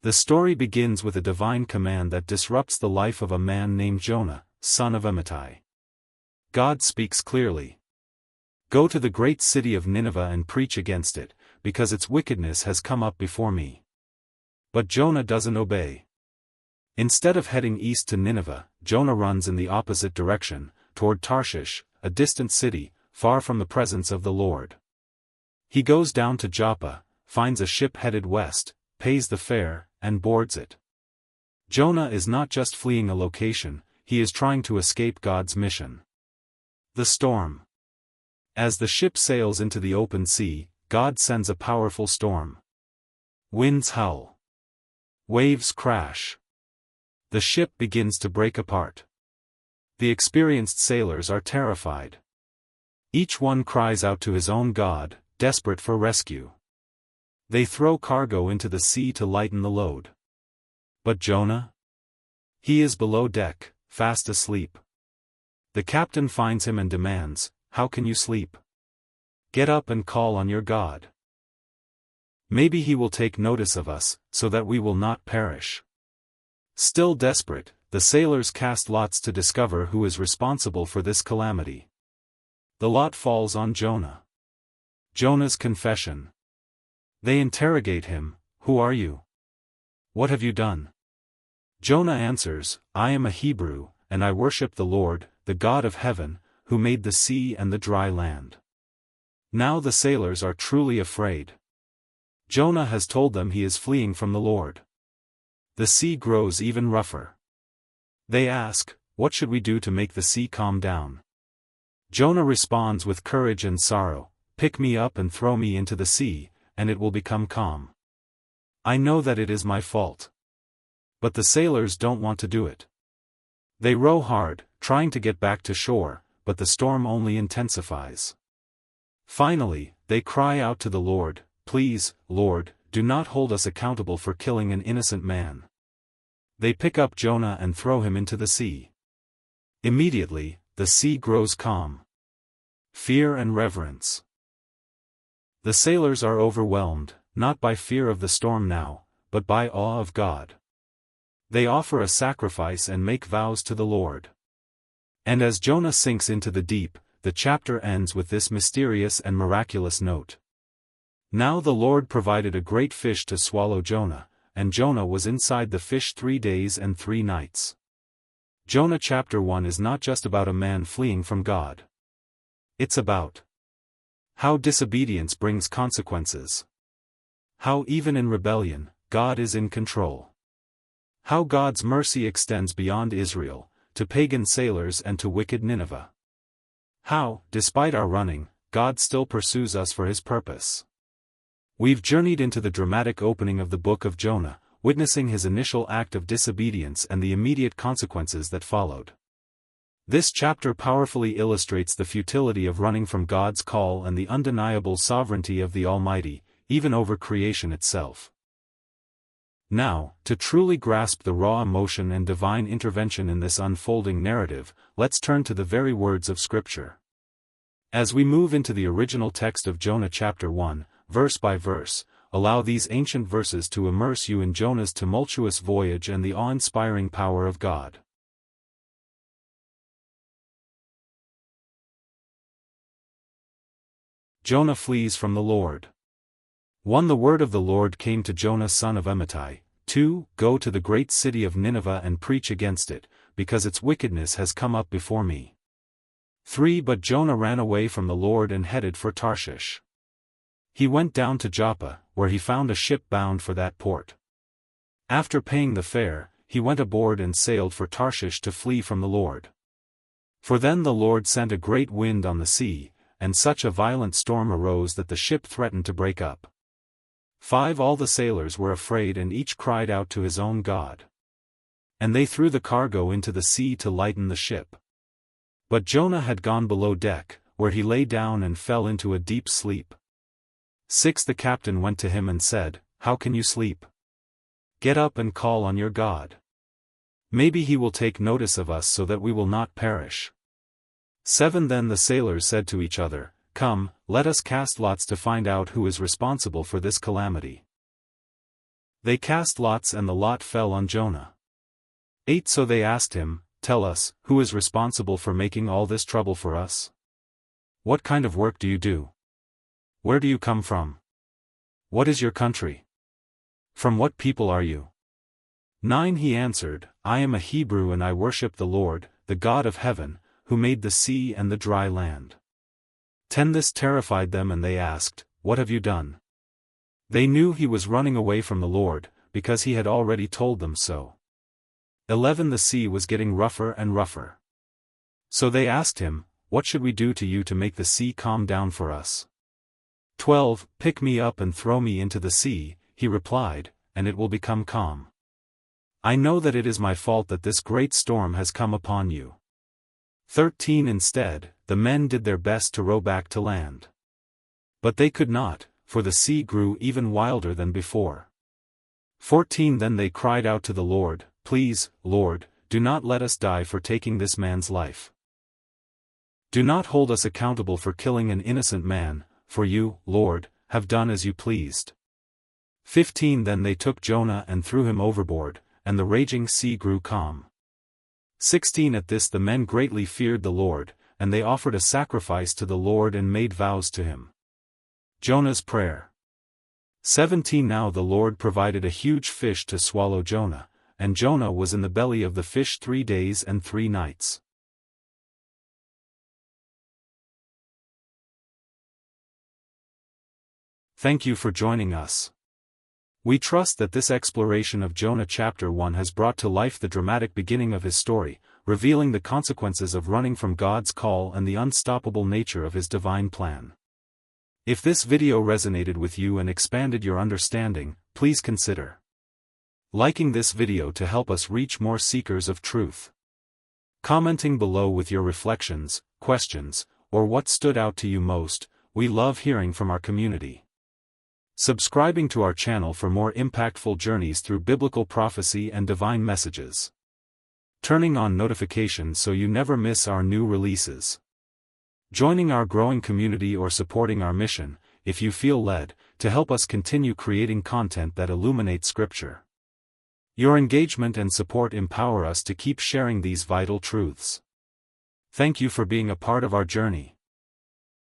The story begins with a divine command that disrupts the life of a man named Jonah, son of Amittai. God speaks clearly. Go to the great city of Nineveh and preach against it, because its wickedness has come up before me. But Jonah doesn't obey. Instead of heading east to Nineveh, Jonah runs in the opposite direction, toward Tarshish, a distant city, far from the presence of the Lord. He goes down to Joppa, finds a ship headed west, pays the fare, and boards it. Jonah is not just fleeing a location, he is trying to escape God's mission. The storm. As the ship sails into the open sea, God sends a powerful storm. Winds howl. Waves crash. The ship begins to break apart. The experienced sailors are terrified. Each one cries out to his own God, desperate for rescue. They throw cargo into the sea to lighten the load. But Jonah? He is below deck, fast asleep. The captain finds him and demands, "How can you sleep? Get up and call on your God. Maybe he will take notice of us, so that we will not perish." Still desperate, the sailors cast lots to discover who is responsible for this calamity. The lot falls on Jonah. Jonah's confession. They interrogate him, "Who are you? What have you done?" Jonah answers, "I am a Hebrew, and I worship the Lord, the God of heaven, who made the sea and the dry land." Now the sailors are truly afraid. Jonah has told them he is fleeing from the Lord. The sea grows even rougher. They ask, "What should we do to make the sea calm down?" Jonah responds with courage and sorrow, "Pick me up and throw me into the sea, and it will become calm. I know that it is my fault." But the sailors don't want to do it. They row hard, trying to get back to shore, but the storm only intensifies. Finally, they cry out to the Lord, "Please, Lord, do not hold us accountable for killing an innocent man." They pick up Jonah and throw him into the sea. Immediately, the sea grows calm. Fear and reverence. The sailors are overwhelmed, not by fear of the storm now, but by awe of God. They offer a sacrifice and make vows to the Lord. And as Jonah sinks into the deep, the chapter ends with this mysterious and miraculous note. Now the Lord provided a great fish to swallow Jonah, and Jonah was inside the fish 3 days and 3 nights. Jonah chapter 1 is not just about a man fleeing from God. It's about how disobedience brings consequences. How even in rebellion, God is in control. How God's mercy extends beyond Israel, to pagan sailors and to wicked Nineveh. How, despite our running, God still pursues us for his purpose. We've journeyed into the dramatic opening of the book of Jonah, witnessing his initial act of disobedience and the immediate consequences that followed. This chapter powerfully illustrates the futility of running from God's call and the undeniable sovereignty of the Almighty, even over creation itself. Now, to truly grasp the raw emotion and divine intervention in this unfolding narrative, let's turn to the very words of Scripture. As we move into the original text of Jonah chapter 1, verse by verse, allow these ancient verses to immerse you in Jonah's tumultuous voyage and the awe-inspiring power of God. Jonah flees from the Lord. 1. The word of the Lord came to Jonah son of Amittai. 2. Go to the great city of Nineveh and preach against it, because its wickedness has come up before me. 3. But Jonah ran away from the Lord and headed for Tarshish. He went down to Joppa, where he found a ship bound for that port. After paying the fare, he went aboard and sailed for Tarshish to flee from the Lord. For then the Lord sent a great wind on the sea, and such a violent storm arose that the ship threatened to break up. 5. All the sailors were afraid and each cried out to his own God. And they threw the cargo into the sea to lighten the ship. But Jonah had gone below deck, where he lay down and fell into a deep sleep. 6. The captain went to him and said, "How can you sleep? Get up and call on your God. Maybe he will take notice of us so that we will not perish." 7. Then the sailors said to each other, "Come, let us cast lots to find out who is responsible for this calamity." They cast lots and the lot fell on Jonah. 8 So they asked him, "Tell us, who is responsible for making all this trouble for us? What kind of work do you do? Where do you come from? What is your country? From what people are you?" 9 He answered, "I am a Hebrew and I worship the Lord, the God of heaven, who made the sea and the dry land." 10 This terrified them and they asked, "What have you done?" They knew he was running away from the Lord, because he had already told them so. 11 The sea was getting rougher and rougher. So they asked him, "What should we do to you to make the sea calm down for us?" 12 Pick me up and throw me into the sea, he replied, and it will become calm. I know that it is my fault that this great storm has come upon you. 13 Instead, the men did their best to row back to land. But they could not, for the sea grew even wilder than before. 14 Then they cried out to the Lord, "Please, Lord, do not let us die for taking this man's life. Do not hold us accountable for killing an innocent man, for you, Lord, have done as you pleased." 15 Then they took Jonah and threw him overboard, and the raging sea grew calm. 16 At this the men greatly feared the Lord, and they offered a sacrifice to the Lord and made vows to him. Jonah's prayer. 17 Now the Lord provided a huge fish to swallow Jonah, and Jonah was in the belly of the fish 3 days and 3 nights. Thank you for joining us. We trust that this exploration of Jonah Chapter 1 has brought to life the dramatic beginning of his story, revealing the consequences of running from God's call and the unstoppable nature of his divine plan. If this video resonated with you and expanded your understanding, please consider liking this video to help us reach more seekers of truth. Commenting below with your reflections, questions, or what stood out to you most. We love hearing from our community. Subscribing to our channel for more impactful journeys through biblical prophecy and divine messages. Turning on notifications so you never miss our new releases. Joining our growing community or supporting our mission, if you feel led, to help us continue creating content that illuminates Scripture. Your engagement and support empower us to keep sharing these vital truths. Thank you for being a part of our journey.